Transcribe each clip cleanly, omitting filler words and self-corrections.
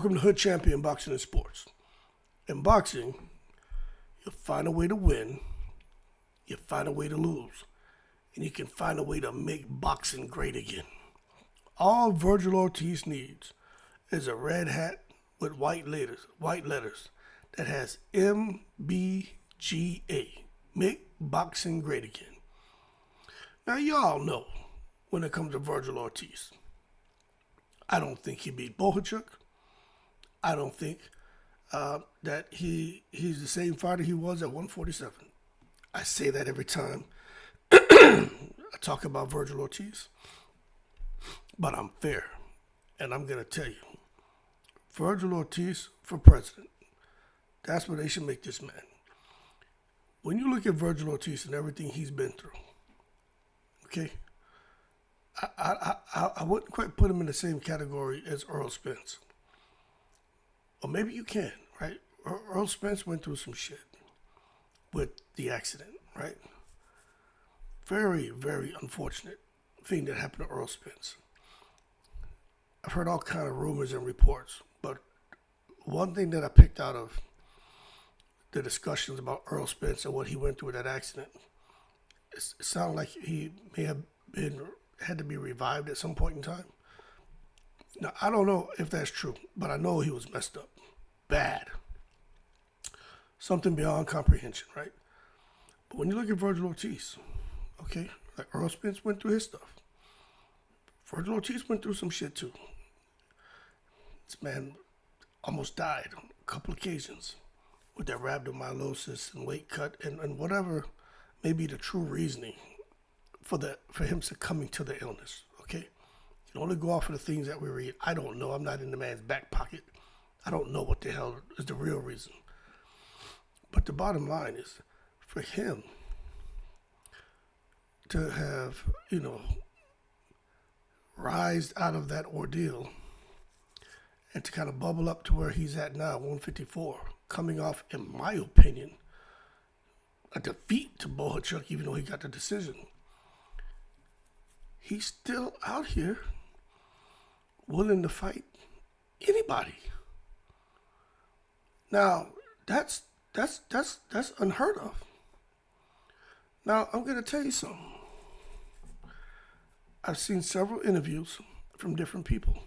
Welcome to Hood Champion Boxing and Sports. In boxing, you find a way to win, you find a way to lose, and you can find a way to make boxing great again. All Vergil Ortiz needs is a red hat with white letters that has MBGA, make boxing great again. Now y'all know when it comes to Vergil Ortiz, I don't think he beat Bohachuk. I don't think that he's the same fighter he was at 147. I say that every time I talk about Vergil Ortiz. But I'm fair, and I'm going to tell you, Vergil Ortiz for president. That's what they should make this man. When you look at Vergil Ortiz and everything he's been through, okay, I wouldn't quite put him in the same category as Earl Spence. Or maybe you can, right? Earl Spence went through some shit with the accident, right? Very, very unfortunate thing that happened to Earl Spence. I've heard all kind of rumors and reports, but one thing that I picked out of the discussions about Earl Spence and what he went through with that accident, it sounded like he may have had to be revived at some point in time. Now, I don't know if that's true, but I know he was messed up. Bad. Something beyond comprehension, right? But when you look at Vergil Ortiz, okay, like Earl Spence went through his stuff. Vergil Ortiz went through some shit too. This man almost died on a couple occasions with that rhabdomyolysis and weight cut and whatever may be the true reasoning for him succumbing to the illness, okay? You can only go off of the things that we read. I don't know. I'm not in the man's back pocket. I don't know what the hell is the real reason. But the bottom line is, for him to have, rised out of that ordeal and to kind of bubble up to where he's at now, 154, coming off, in my opinion, a defeat to Bohachuk, even though he got the decision. He's still out here willing to fight anybody. Now, that's unheard of. Now, I'm going to tell you something. I've seen several interviews from different people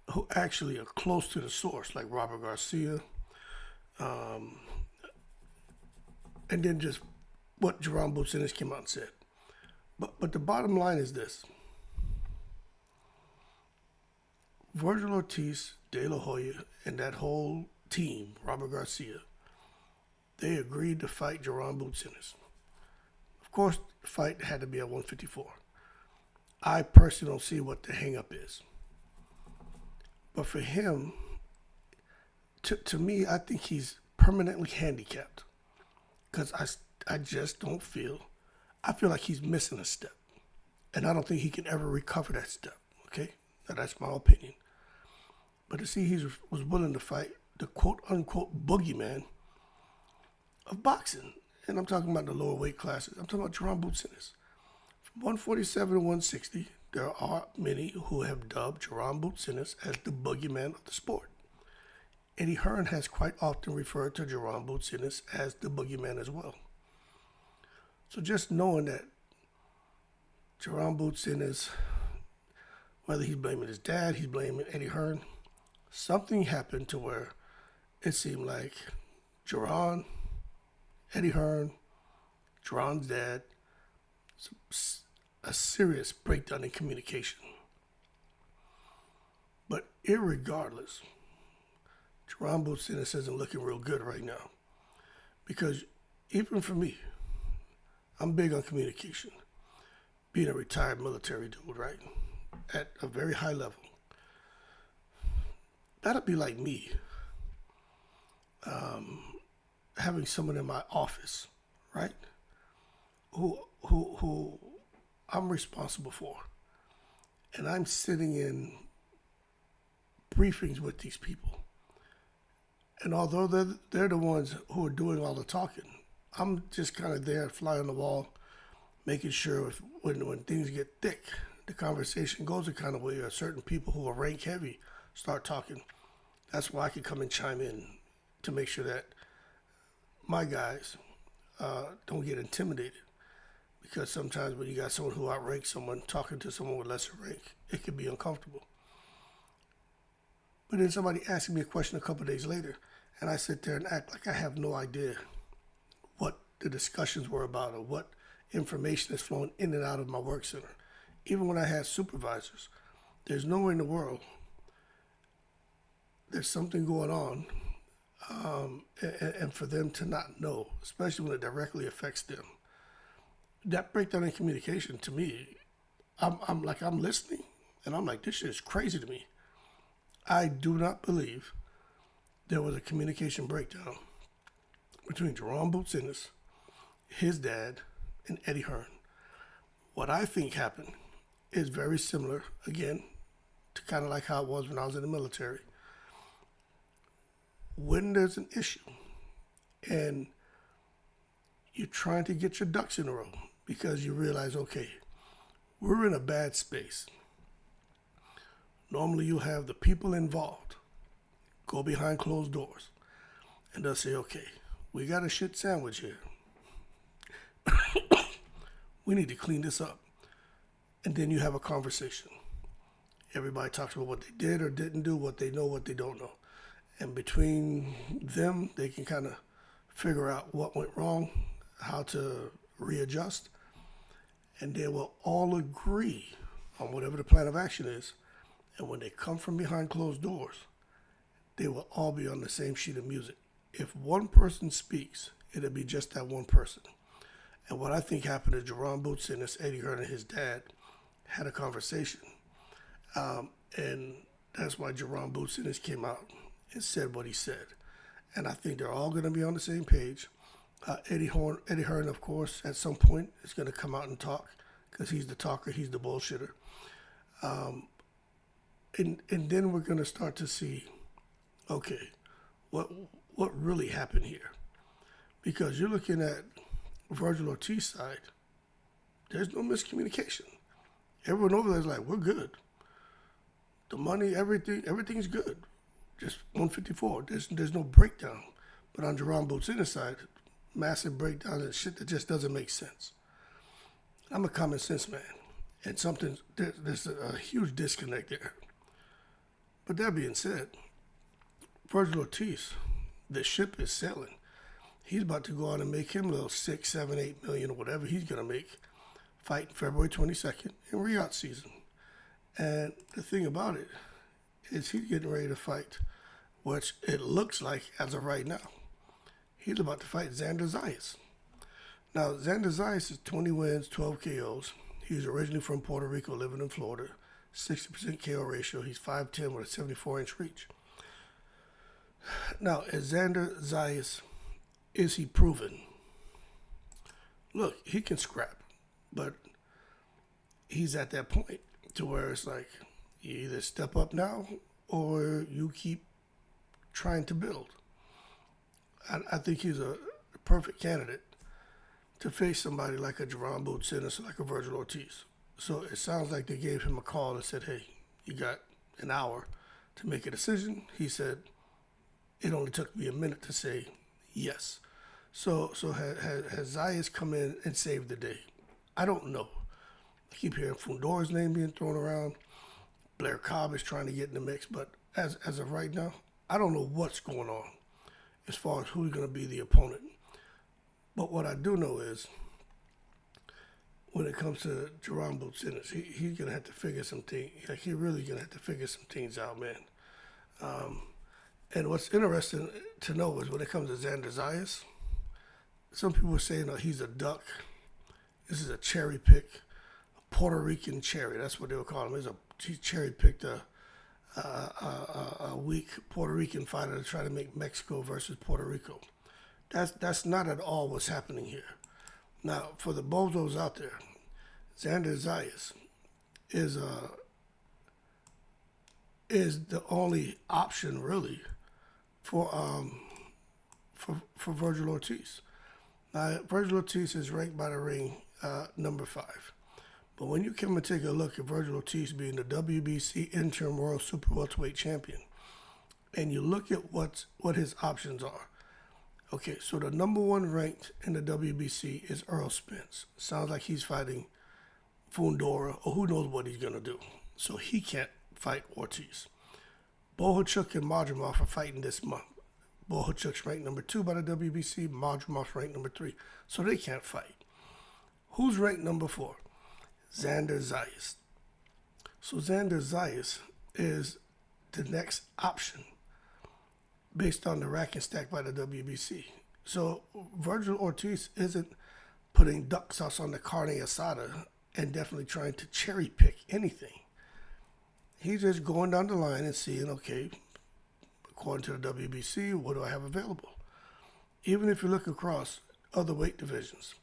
who actually are close to the source, like Robert Garcia, and then just what Jerome Boutsinis came out and said. But the bottom line is this. Vergil Ortiz, De La Hoya, and that whole team, Robert Garcia, they agreed to fight Jerome Boutsinis. Of course, the fight had to be at 154. I personally don't see what the hang-up is. But for him, to me, I think he's permanently handicapped. Because I just don't feel, I feel like he's missing a step. And I don't think he can ever recover that step, okay? Now, that's my opinion. But to see he was willing to fight the quote-unquote boogeyman of boxing, and I'm talking about the lower weight classes. I'm talking about Jerome Boutsinis. From 147 to 160, there are many who have dubbed Jerome Boutsinis as the boogeyman of the sport. Eddie Hearn has quite often referred to Jerome Boutsinis as the boogeyman as well. So just knowing that Jerome Boutsinis, whether he's blaming his dad, he's blaming Eddie Hearn, something happened to where it seemed like Jerome, Eddie Hearn, Jeron's dad, a serious breakdown in communication. But irregardless, Jerome Boutsinis isn't looking real good right now. Because even for me, I'm big on communication. Being a retired military dude, right? At a very high level. That'd be like me having someone in my office, right? Who I'm responsible for. And I'm sitting in briefings with these people. And although they're the ones who are doing all the talking, I'm just kind of there, fly on the wall, making sure when things get thick, the conversation goes a kind of way. Or certain people who are rank heavy start talking. That's why I can come and chime in to make sure that my guys don't get intimidated. Because sometimes when you got someone who outranks someone talking to someone with lesser rank, it can be uncomfortable. But then somebody asked me a question a couple of days later, and I sit there and act like I have no idea what the discussions were about or what information is flowing in and out of my work center. Even when I had supervisors, there's nowhere in the world there's something going on, and for them to not know, especially when it directly affects them. That breakdown in communication, to me, I'm listening, and I'm like, this shit is crazy to me. I do not believe there was a communication breakdown between Jerome Boots Ennis, his dad, and Eddie Hearn. What I think happened is very similar, again, to kind of like how it was when I was in the military. When there's an issue and you're trying to get your ducks in a row because you realize, okay, we're in a bad space. Normally you'll have the people involved go behind closed doors and they'll say, okay, we got a shit sandwich here. We need to clean this up. And then you have a conversation. Everybody talks about what they did or didn't do, what they know, what they don't know. And between them, they can kind of figure out what went wrong, how to readjust, and they will all agree on whatever the plan of action is. And when they come from behind closed doors, they will all be on the same sheet of music. If one person speaks, it'll be just that one person. And what I think happened is Jerome Boots Ennis, Eddie Hearn, and his dad had a conversation. And that's why Jerome Boots Ennis came out and said what he said. And I think they're all going to be on the same page. Eddie Hearn, of course, at some point is going to come out and talk because he's the talker, he's the bullshitter. And then we're going to start to see, okay, what really happened here? Because you're looking at Vergil Ortiz side, there's no miscommunication. Everyone over there is like, we're good. The money, everything's good. Just 154. There's no breakdown. But on Jerome Boots Ennis side, massive breakdown and shit that just doesn't make sense. I'm a common sense man, and there's a huge disconnect there. But that being said, Vergil Ortiz, the ship is sailing. He's about to go out and make him a little 6, 7, 8 million or whatever he's gonna make, fighting February 22nd in Riyadh season. And the thing about it is he's getting ready to fight, which it looks like as of right now, he's about to fight Xander Zayas. Now, Xander Zayas is 20 wins, 12 KOs. He's originally from Puerto Rico, living in Florida. 60% KO ratio. He's 5'10" with a 74-inch reach. Now, is Xander Zayas, is he proven? Look, he can scrap, but he's at that point to where it's like, you either step up now or you keep trying to build. I think he's a perfect candidate to face somebody like a Jerome Boots Ennis or like a Vergil Ortiz. So it sounds like they gave him a call and said, hey, you got an hour to make a decision. He said, it only took me a minute to say yes. So has Zayas come in and saved the day? I don't know. I keep hearing Fundor's name being thrown around. Blair Cobb is trying to get in the mix, but as of right now, I don't know what's going on as far as who's going to be the opponent. But what I do know is when it comes to Jerome Boots Ennis, he's going to have to figure some things. Like, he's really going to have to figure some things out, man. And what's interesting to know is when it comes to Xander Zayas, some people are saying, he's a duck. This is a cherry pick, a Puerto Rican cherry. That's what they would call him. He cherry picked a weak Puerto Rican fighter to try to make Mexico versus Puerto Rico. That's not at all what's happening here. Now, for the bozos out there, Xander Zayas is the only option really for Vergil Ortiz. Now, Vergil Ortiz is ranked by the ring number 5. But when you come and take a look at Vergil Ortiz being the WBC interim world super welterweight champion, and you look at what his options are. Okay, so the number one ranked in the WBC is Earl Spence. Sounds like he's fighting Fundora, or who knows what he's going to do. So he can't fight Ortiz. Bohachuk and Madrimov are fighting this month. Bohachuk's ranked number 2 by the WBC. Madrimov's ranked number 3. So they can't fight. Who's ranked number 4? Xander Zayas. So Xander Zayas is the next option based on the rack and stack by the WBC. So Vergil Ortiz isn't putting duck sauce on the carne asada and definitely trying to cherry pick anything. He's just going down the line and seeing, okay, according to the WBC, what do I have available? Even if you look across other weight divisions,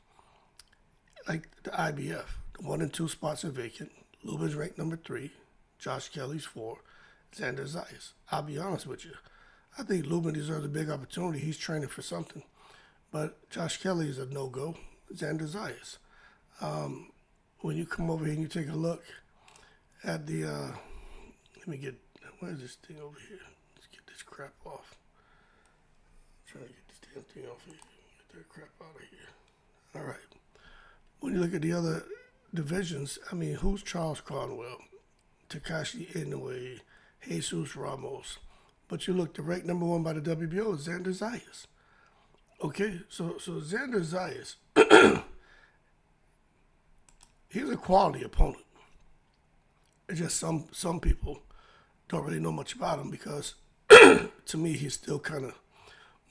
like the IBF, the 1 and 2 spots are vacant. Lubin's ranked number 3. Josh Kelly's 4. Xander Zayas. I'll be honest with you. I think Lubin deserves a big opportunity. He's training for something. But Josh Kelly is a no-go. Xander Zayas. When you come over here and you take a look at the, let me get, where is this thing over here? Let's get this crap off. I'm trying to get this damn thing off here. Get that crap out of here. All right. When you look at the other divisions, I mean, who's Charles Conwell? Takashi Inoue, Jesus Ramos. But you look, the ranked number 1 by the WBO is Xander Zayas. Okay, so Xander Zayas, he's a quality opponent. It's just some people don't really know much about him because, to me, he's still kind of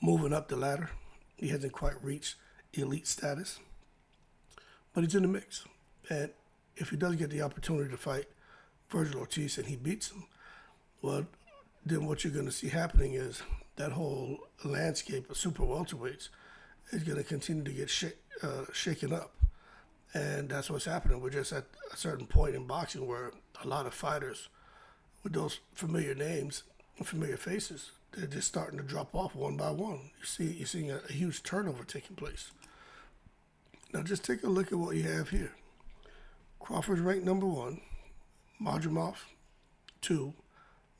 moving up the ladder. He hasn't quite reached elite status. But he's in the mix. And if he does get the opportunity to fight Vergil Ortiz and he beats him, well, then what you're going to see happening is that whole landscape of super welterweights is going to continue to get shaken up. And that's what's happening. We're just at a certain point in boxing where a lot of fighters with those familiar names and familiar faces, they're just starting to drop off one by one. You're seeing a huge turnover taking place. Now just take a look at what you have here. Crawford's ranked number 1, Madrimov 2,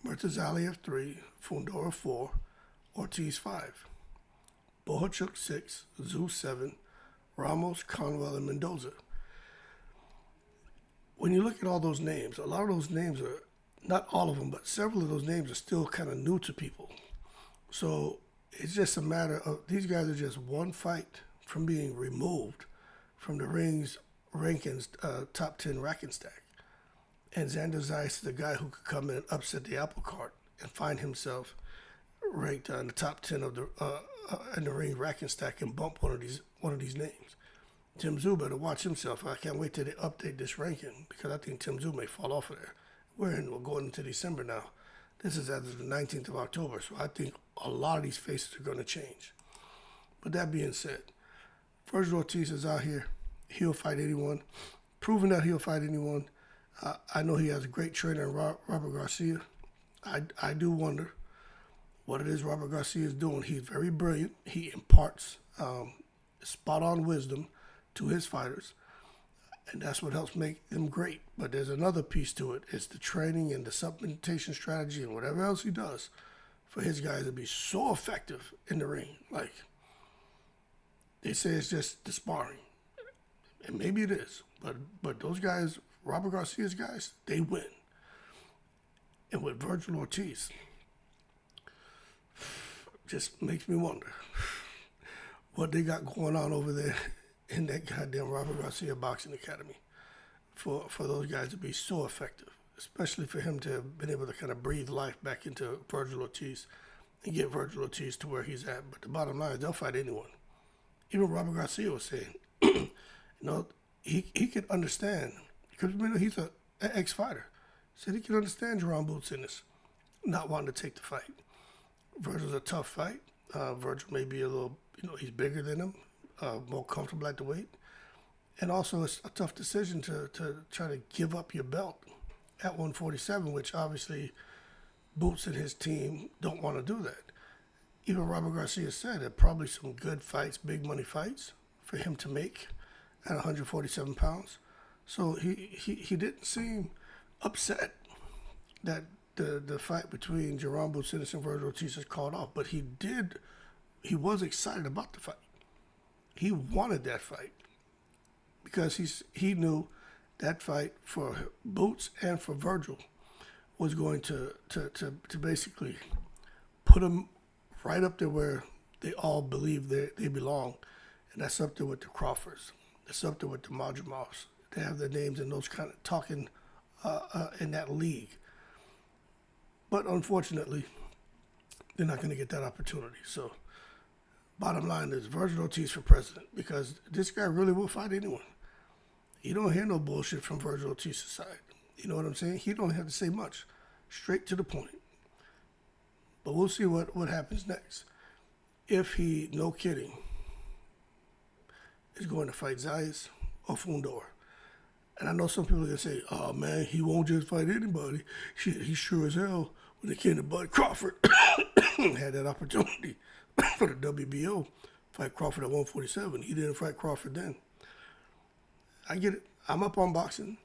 Murtazaliev 3, Fundora 4, Ortiz 5, Bohachuk 6, Zhu 7, Ramos, Conwell, and Mendoza. When you look at all those names, a lot of those names are, not all of them, but several of those names are still kind of new to people. So it's just a matter of, these guys are just one fight from being removed from the ring's rankings top 10 rack and stack. And Xander Zayas is the guy who could come in and upset the apple cart and find himself ranked in the top 10 of the in the ring rack and stack and bump one of these names. Tim Tszyu better watch himself. I can't wait till they update this ranking because I think Tim Tszyu may fall off of there. We're going into December now. This is as of the 19th of October, so I think a lot of these faces are going to change. But that being said, Vergil Ortiz is out here. He'll fight anyone. Proving that he'll fight anyone. I know he has a great trainer in Robert Garcia. I do wonder what it is Robert Garcia is doing. He's very brilliant. He imparts spot-on wisdom to his fighters, and that's what helps make them great. But there's another piece to it. It's the training and the supplementation strategy and whatever else he does for his guys to be so effective in the ring. Like, they say it's just the sparring. And maybe it is. But those guys, Robert Garcia's guys, they win. And with Vergil Ortiz, just makes me wonder what they got going on over there in that goddamn Robert Garcia Boxing Academy for those guys to be so effective, especially for him to have been able to kind of breathe life back into Vergil Ortiz and get Vergil Ortiz to where he's at. But the bottom line is they'll fight anyone. Even Robert Garcia was saying, he could understand, because he's an ex-fighter. Said he can understand Jerome Boots in this, not wanting to take the fight. Vergil's a tough fight. Vergil may be a little, he's bigger than him, more comfortable at the weight. And also it's a tough decision to try to give up your belt at 147, which obviously Boots and his team don't want to do that. Even Robert Garcia said there are probably some good fights, big money fights for him to make at 147 pounds. So he didn't seem upset that the fight between Jerome Boots Ennis and Vergil Ortiz is called off, but he was excited about the fight. He wanted that fight because he knew that fight for Boots and for Vergil was going to basically put him right up there where they all believe they belong, and that's up there with the Crawfords. That's up there with the Majumovs. They have their names in those kind of talking in that league. But unfortunately, they're not going to get that opportunity. So, bottom line is Vergil Ortiz for president because this guy really will fight anyone. You don't hear no bullshit from Vergil Ortiz's side. You know what I'm saying? He don't have to say much. Straight to the point. But we'll see what happens next. If he, no kidding, is going to fight Zayas or Fundor. And I know some people are going to say, oh man, he won't just fight anybody. Shit, he sure as hell, when it came to Bud Crawford, had that opportunity for the WBO, fight Crawford at 147. He didn't fight Crawford then. I get it. I'm up on boxing.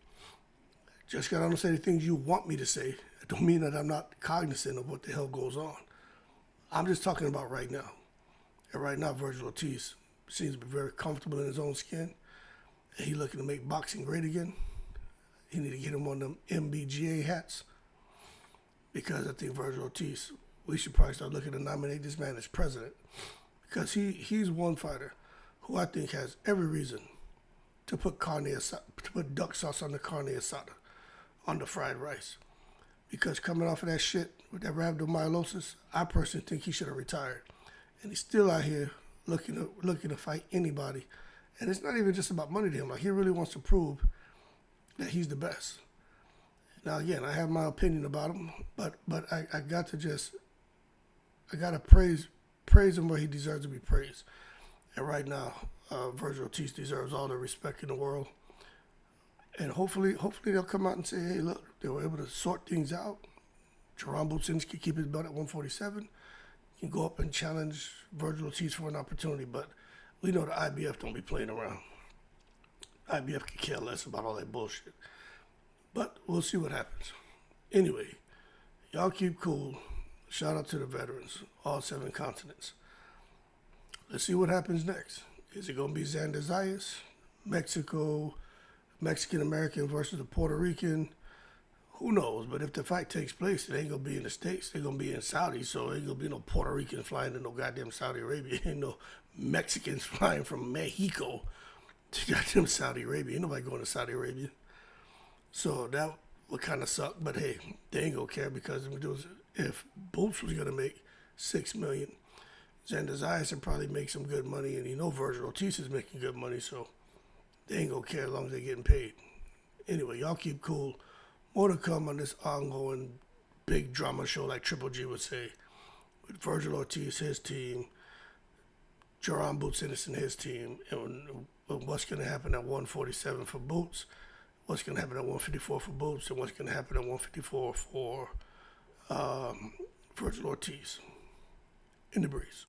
Just got to say the things you want me to say. It don't mean that I'm not cognizant of what the hell goes on. I'm just talking about right now. And right now, Vergil Ortiz seems to be very comfortable in his own skin. And he's looking to make boxing great again. He need to get him one of them MBGA hats. Because I think Vergil Ortiz, we should probably start looking to nominate this man as president. Because he's one fighter who I think has every reason to put duck sauce on the carne asada, on the fried rice. Because coming off of that shit with that rhabdomyolysis, I personally think he should have retired. And he's still out here looking to fight anybody. And it's not even just about money to him. Like, he really wants to prove that he's the best. Now, again, I have my opinion about him, but I got to praise him where he deserves to be praised. And right now, Vergil Ortiz deserves all the respect in the world. And hopefully they'll come out and say, hey, look, they were able to sort things out. Jerome Boots Ennis can keep his belt at 147. He can go up and challenge Vergil Ortiz for an opportunity. But we know the IBF don't be playing around. IBF can care less about all that bullshit. But we'll see what happens. Anyway, y'all keep cool. Shout out to the veterans, all 7 continents. Let's see what happens next. Is it going to be Xander Zayas, Mexican-American versus a Puerto Rican? Who knows? But if the fight takes place, it ain't going to be in the States. They're going to be in Saudi, so ain't going to be no Puerto Rican flying to no goddamn Saudi Arabia. Ain't no Mexicans flying from Mexico to goddamn Saudi Arabia. Ain't nobody going to Saudi Arabia. So that would kind of suck. But hey, they ain't going to care because if Boots was going to make $6 million, Xander Zayas would probably make some good money. And you know Vergil Ortiz is making good money, so they ain't going to care as long as they're getting paid. Anyway, y'all keep cool. More to come on this ongoing big drama show, like Triple G would say, with Vergil Ortiz, his team, Jerome Boots Ennis and his team, and what's going to happen at 147 for Boots, what's going to happen at 154 for Boots, and what's going to happen at 154 for Vergil Ortiz. In the breeze.